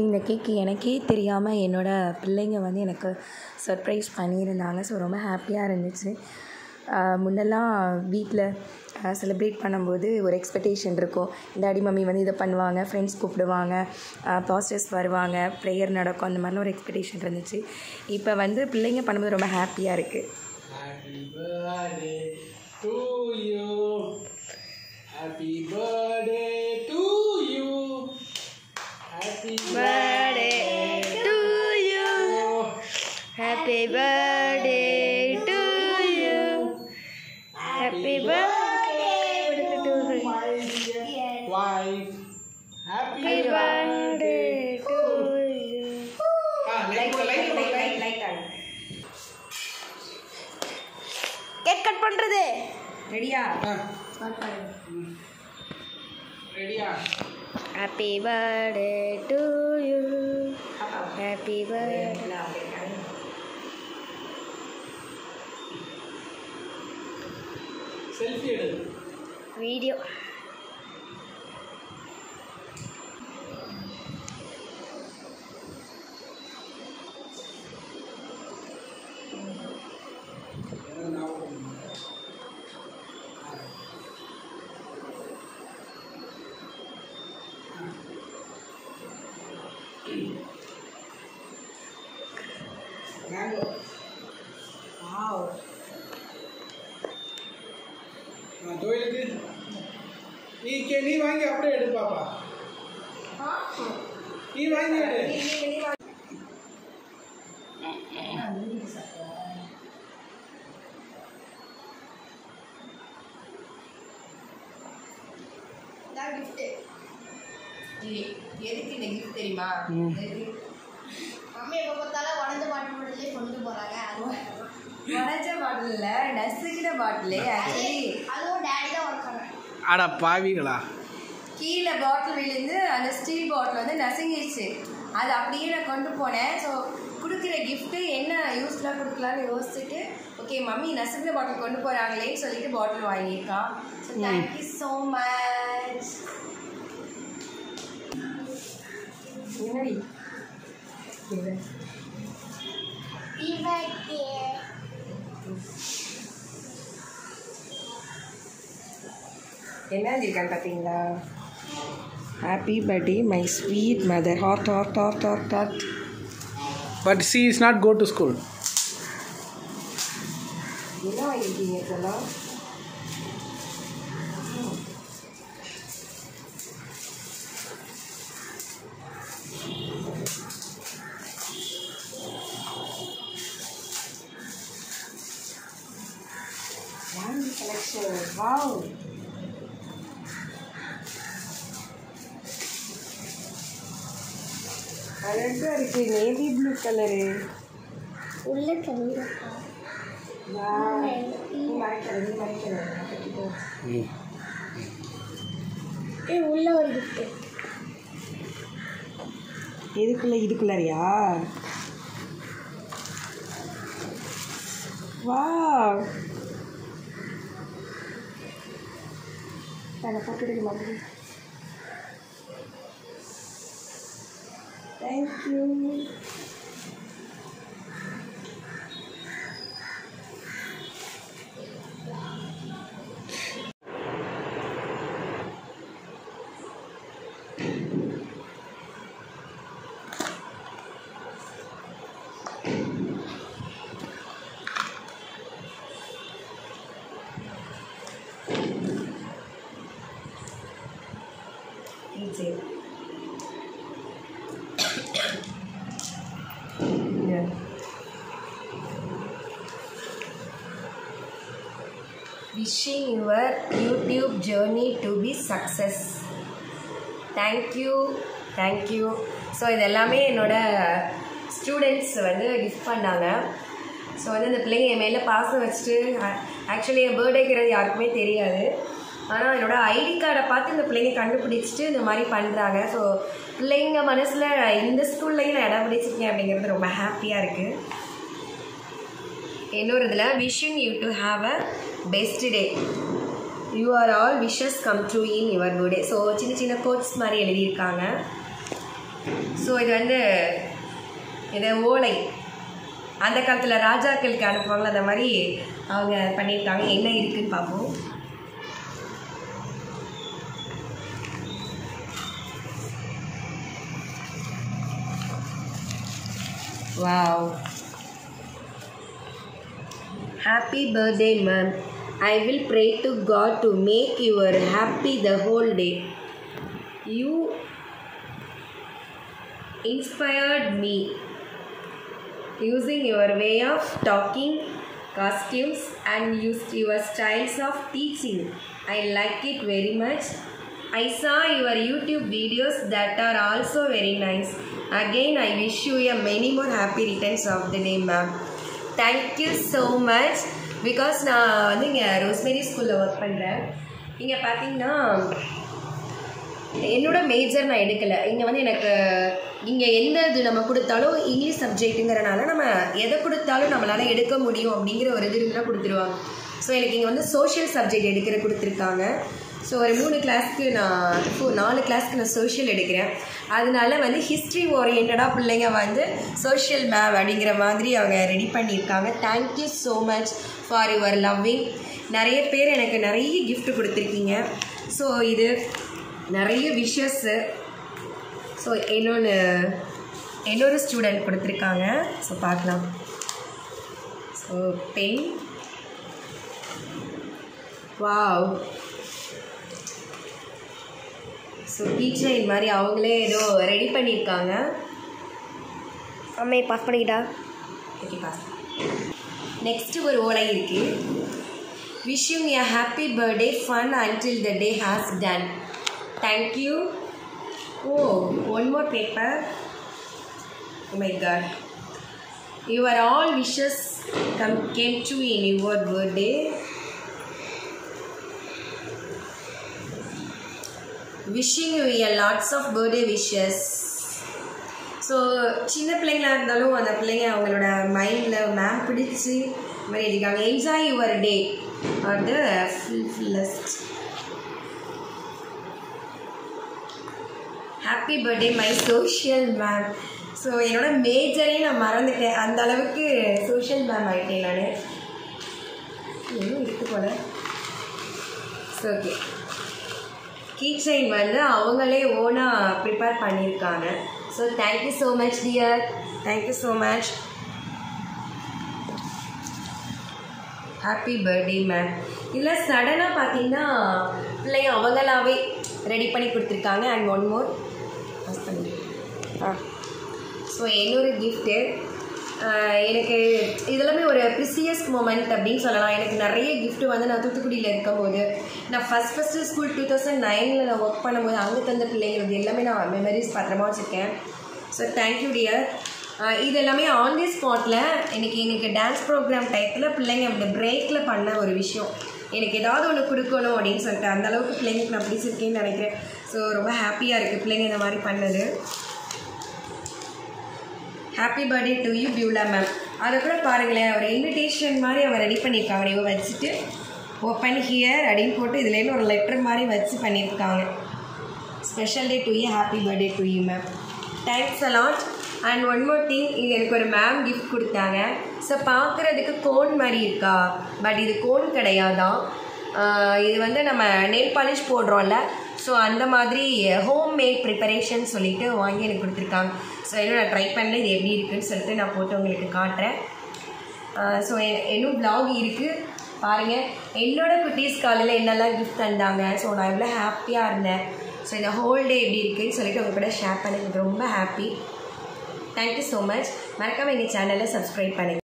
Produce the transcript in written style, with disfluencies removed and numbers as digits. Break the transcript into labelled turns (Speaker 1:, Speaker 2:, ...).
Speaker 1: இந்த கேக்கு எனக்கே தெரியாமல் என்னோடய பிள்ளைங்க வந்து எனக்கு சர்ப்ரைஸ் பண்ணியிருந்தாங்க. ஸோ ரொம்ப ஹாப்பியாக இருந்துச்சு. முன்னெல்லாம் வீட்டில் செலிப்ரேட் பண்ணும்போது ஒரு எக்ஸ்பெக்டேஷன் இருக்கும். டாடி மம்மி வந்து இதை பண்ணுவாங்க, ஃப்ரெண்ட்ஸ் கூப்பிடுவாங்க, பாஸ்டர்ஸ் வருவாங்க, ப்ரேயர் நடக்கும், அந்த மாதிரிலாம் ஒரு எக்ஸ்பெக்டேஷன் இருந்துச்சு. இப்போ வந்து பிள்ளைங்க பண்ணும்போது ரொம்ப ஹாப்பியாக இருக்குது.
Speaker 2: Happy birthday to you. Happy birthday to you. Happy birthday
Speaker 1: to you. Happy birthday to you. Happy birthday to
Speaker 2: my dear wife. Happy
Speaker 1: birthday to you.
Speaker 2: Light.
Speaker 1: Cake cut பண்றது ரெடியா?
Speaker 2: ரெடியா?
Speaker 1: Happy birthday to you. Happy birthday.
Speaker 2: Selfie எடு.
Speaker 1: Video.
Speaker 2: Mango.
Speaker 1: Wow.
Speaker 2: ஜோயிலுக்கு நீ வாங்கி அப்படியே எடு பாப்பா. நீ வாங்கி எடு.
Speaker 1: எதுக்கு இந்த கிஃப்ட் தெரியுமா?
Speaker 3: மம்மி எப்போ பார்த்தாலும் உடஞ்ச பாட்டில் மட்டும்லேயே கொண்டு போகிறாங்க. அதுவும்
Speaker 1: உடஞ்ச பாட்டில் இல்லை, நசுக்கிற பாட்டில். ஆக்சுவலி
Speaker 3: அதுவும் டேடி தான் ஒர்க்காங்க.
Speaker 2: அட பாவிகளா,
Speaker 1: கீழே பாட்டில் விழுந்து அந்த ஸ்டீல் பாட்டில் வந்து நசுங்கிடுச்சு. அது அப்படியே நான் கொண்டு போனேன். ஸோ கொடுக்குற கிஃப்ட்டு என்ன யூஸ்ஃபுல்லாக கொடுக்கலான்னு யோசிச்சுட்டு, ஓகே மம்மி நசுக்கிற பாட்டில் கொண்டு போகிறாங்களேன்னு சொல்லிட்டு பாட்டில் வாங்கியிருக்கான். So thank you so much. என்னடி என்ன இருக்கான்னு பார்த்தீங்களா? Happy birthday my sweet mother. Heart heart heart heart heart.
Speaker 2: but she is not go to school.
Speaker 1: என்ன வாங்கியிருக்கீங்க இதெல்லாம்? collection. Wow. அழகா இருக்கு. Navy blue colour.
Speaker 3: உள்ள கலர். உள்ள ஒரு கிஃப்ட்.
Speaker 1: இதுக்குள்ளறியா? வாவ். நான் போட்டு எடுக்க மாட்டேன். Thank you. Wishing your YouTube journey to be success. Thank you. So இது எல்லாமே என்னோடய ஸ்டூடெண்ட்ஸ் வந்து கிஃப்ட் பண்ணாங்க. ஸோ வந்து இந்த பிள்ளைங்க என் மேலே பாசம் வச்சுட்டு, ஆக்சுவலி என் பர்த்டேங்கிறது யாருக்குமே தெரியாது. ஆனால் என்னோடய ஐடி கார்டை பார்த்து இந்த பிள்ளைங்க கண்டுபிடிச்சிட்டு இந்த மாதிரி பண்ணுறாங்க. ஸோ பிள்ளைங்க மனசில் இந்த ஸ்கூல்லையும் நான் இடம் பிடிச்சிருக்கேன் அப்படிங்கிறது ரொம்ப ஹாப்பியாக இருக்குது. இன்னொரு இதில் wishing you to have a best day. You are all wishes come true in your birthday. So சின்ன சின்ன கோட்ஸ் மாதிரி எழுதியிருக்காங்க. ஸோ இது வந்து இது ஓலை, அந்த காலத்தில் ராஜாக்களுக்கு அனுப்புவாங்களே அந்த மாதிரி அவங்க பண்ணியிருக்காங்க. என்ன இருக்குன்னு பார்ப்போம். Wow. Happy birthday, ma'am. I will pray to God to make you happy the whole day. You inspired me using your way of talking, costumes, and your styles of teaching. I like it very much. I saw your YouTube videos that are also very nice. Again, I wish you many more happy returns of the day, ma'am. Thank you so much. Because நான் வந்து இங்கே rosemary ஸ்கூலில் work பண்ணுறேன். இங்கே பார்த்தீங்கன்னா என்னோடய major நான் எடுக்கலை. இங்கே வந்து எனக்கு இங்கே எந்த இது நம்ம கொடுத்தாலும் இங்கிலீஷ் சப்ஜெக்ட்டுங்கிறனால நம்ம எதை கொடுத்தாலும் நம்மளால் எடுக்க முடியும் அப்படிங்கிற ஒரு இது இருந்தால் கொடுத்துருவாங்க. ஸோ எனக்கு இங்கே வந்து சோஷியல் சப்ஜெக்ட் எடுக்கிற கொடுத்துருக்காங்க. ஸோ ஒரு 3 கிளாஸ்க்கு நான் 4 கிளாஸ்க்கு நான் சோஷியல் எடுக்கிறேன். அதனால வந்து ஹிஸ்ட்ரி ஓரியன்டாக பிள்ளைங்க வந்து சோஷியல் மேம் அப்படிங்கிற மாதிரி அவங்க ரெடி பண்ணியிருக்காங்க. Thank you so much for your loving. நிறைய பேர் எனக்கு நிறைய கிஃப்ட் கொடுத்துருக்கீங்க. ஸோ இது நிறைய விஷஸ்ஸு. ஸோ இன்னொரு ஸ்டூடெண்ட் கொடுத்துருக்காங்க. ஸோ பார்க்கலாம். So pen. Wow. So teacher இது மாதிரி அவங்களே ஏதோ ரெடி பண்ணியிருக்காங்க. அம்மே பாஸ் பண்ணிக்கிட்டா. Okay pass. நெக்ஸ்ட்டு ஒரு ஓலை இருக்குது. Wishing a happy birthday fun until the day has done. Thank you. Oh, one more paper. Oh my God. Your all wishes came true in your birthday. Wishing you lots of birthday wishes. So சின்ன பிள்ளைங்களாக இருந்தாலும் அந்த பிள்ளைங்க அவங்களோட மைண்டில் ma'am பிடிச்சி இந்த மாதிரி எழுதிக்காங்க. Enjoy your day are the fullest. Happy birthday my social ma'am. So என்னோட மேஜரே நான் மறந்துட்டேன். அந்த அளவுக்கு சோஷியல் மேம் ஆகிட்டேன் நான். இன்னும் இருக்கு போல. So okay. கீச்சைன் வந்து அவங்களே ஓனாக ப்ரிப்பேர் பண்ணியிருக்காங்க. So thank you so much dear. Thank you so much. Happy birthday ma'am. இதில் சடனாக பார்த்தீங்கன்னா பிள்ளைங்க அவங்களாவே ரெடி பண்ணி கொடுத்துருக்காங்க. அண்ட் ஒன் மோர் பாஸ் பண்ணி. ஸோ இன்னொரு கிஃப்ட்டு. எனக்கு இதெல்லாமே ஒரு ப்ரிசியஸ்ட் மூமெண்ட் அப்படின்னு சொல்லலாம். எனக்கு நிறைய கிஃப்ட்டு வந்து நான் தூத்துக்குடியில் இருக்கும்போது நான் ஃபஸ்ட்டு ஸ்கூல் 2009 நான் ஒர்க் பண்ணும்போது அங்கே தந்த பிள்ளைங்களுக்கு எல்லாமே நான் மெமரிஸ் பத்திரமா வச்சுருக்கேன். So thank you dear. இது எல்லாமே ஆன் தி ஸ்பாட்டில் இன்றைக்கி எங்களுக்கு டான்ஸ் ப்ரோக்ராம் டைப்பில் பிள்ளைங்க அந்த பிரேக்கில் பண்ண ஒரு விஷயம். எனக்கு ஏதாவது ஒன்று கொடுக்கணும் அப்படின்னு சொல்லிட்டு அந்தளவுக்கு பிள்ளைங்களுக்கு நான் பிடிச்சிருக்கேன்னு நினைக்கிறேன். ஸோ ரொம்ப ஹாப்பியாக இருக்குது பிள்ளைங்க இந்த மாதிரி பண்ணது. Happy birthday to you Beulah ma'am. அதை கூட பாருங்களேன், ஒரு இன்விடேஷன் மாதிரி அவங்க ரெடி பண்ணியிருக்காங்க. இவங்க வச்சுட்டு ஓப்பன் ஹியர் அப்படின்னு போட்டு இதுலேருந்து ஒரு லெட்டர் மாதிரி வச்சு பண்ணியிருக்காங்க. Special day to you, happy birthday to you ma'am. Thanks a lot. And one more thing, இது எனக்கு ஒரு மேம் கிஃப்ட் கொடுத்தாங்க. ஸோ பார்க்குறதுக்கு கோன் மாதிரி இருக்கா, பட் இது கோன் கிடையாதான். இது வந்து நம்ம நெயில் பாலிஷ் போடுறோம்ல, ஸோ அந்த மாதிரி ஹோம் மேட் ப்ரிப்பரேஷன் சொல்லிவிட்டு வாங்கி எனக்கு கொடுத்துருக்காங்க. ஸோ இன்னும் நான் ட்ரை பண்ணல இது எப்படி இருக்குதுன்னு சொல்லிட்டு நான் போட்டு உங்களுக்கு காட்டுறேன். ஸோ இன்னும் வ்ளாக் இருக்குது பாருங்கள். என்னோடய குட்டீஸ் காலையில் என்னெல்லாம் கிஃப்ட் தந்தாங்க. ஸோ நான் எவ்வளோ ஹாப்பியாக இருந்தேன். ஸோ இந்த ஹோல் டே எப்படி இருக்குதுன்னு சொல்லிட்டு உங்கள் கூட ஷேர் பண்ணி ரொம்ப ஹாப்பி. Thank you so much. மறக்காமல் எங்கள் சேனலை சப்ஸ்கிரைப் பண்ணுங்கள்.